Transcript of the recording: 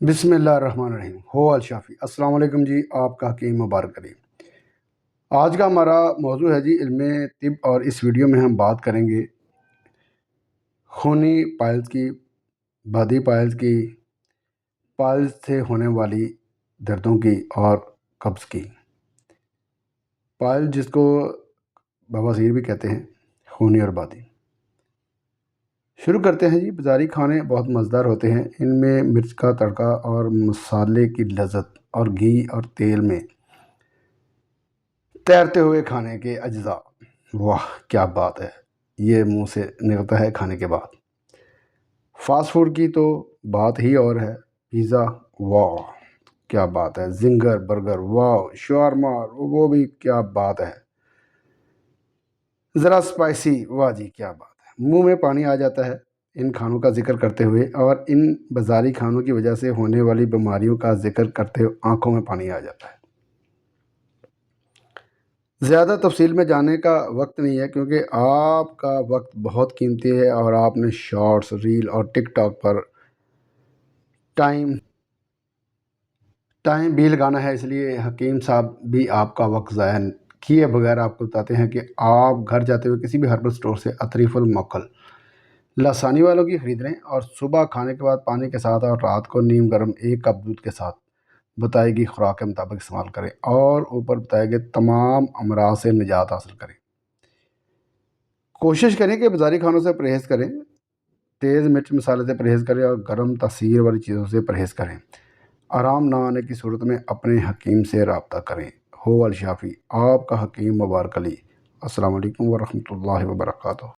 बिस्मिल्लाहिर्रहमानिर्रहीम। हो अलशाफ़ी। अस्सलाम वालेकुम जी, आपका हकीम मुबारक करीम। आज का हमारा मौजू है जी इल्म तिब, और इस वीडियो में हम बात करेंगे खूनी पाइल्स की, बॉडी पाइल्स की, पाइल्स से होने वाली दर्दों की और कब्ज़ की। पाइल्स जिसको बवासीर भी कहते हैं, खूनी और बॉडी। शुरू करते हैं जी। बाज़ारी खाने बहुत मज़ेदार होते हैं। इनमें मिर्च का तड़का और मसाले की लज़्ज़त और घी और तेल में तैरते हुए खाने के अज्जा, वाह क्या बात है, ये मुंह से निकलता है खाने के बाद। फास्ट फूड की तो बात ही और है। पिज़्ज़ा, वाह क्या बात है। जिंगर बर्गर, वाह। shawarma, वो भी क्या बात है। ज़रा स्पाइसी, वाह जी क्या बात है। मुंह में पानी आ जाता है इन खानों का जिक्र करते हुए, और इन बाज़ारी खानों की वजह से होने वाली बीमारियों का जिक्र करते हुए आंखों में पानी आ जाता है। ज़्यादा तफसील में जाने का वक्त नहीं है, क्योंकि आपका वक्त बहुत कीमती है और आपने शॉर्ट्स, रील और टिकटॉक पर टाइम टाइम भी लगाना है। इसलिए हकीम साहब भी आपका वक्त ज़ाया किए बगैर आपको बताते हैं कि आप घर जाते हुए किसी भी हर्बल स्टोर से अतरीफुल मक्खल लसानी वालों की ख़रीद लें, और सुबह खाने के बाद पानी के साथ और रात को नीम गर्म 1 कप दूध के साथ बताई गई खुराक के मुताबिक इस्तेमाल करें, और ऊपर बताए गए तमाम अमराज से निजात हासिल करें। कोशिश करें कि बाज़ारी खानों से परहेज़ करें, तेज़ मिर्च मसाले से परहेज़ करें और गर्म तासीर वाली चीज़ों से परहेज़ करें। आराम ना आने की सूरत में अपने हकीम से रब्ता करें। हो अल शाफ़ी, आपका हकीम मुबारक अली। अस्सलाम वालेकुम व रहमतुल्लाहि व बरकातहू।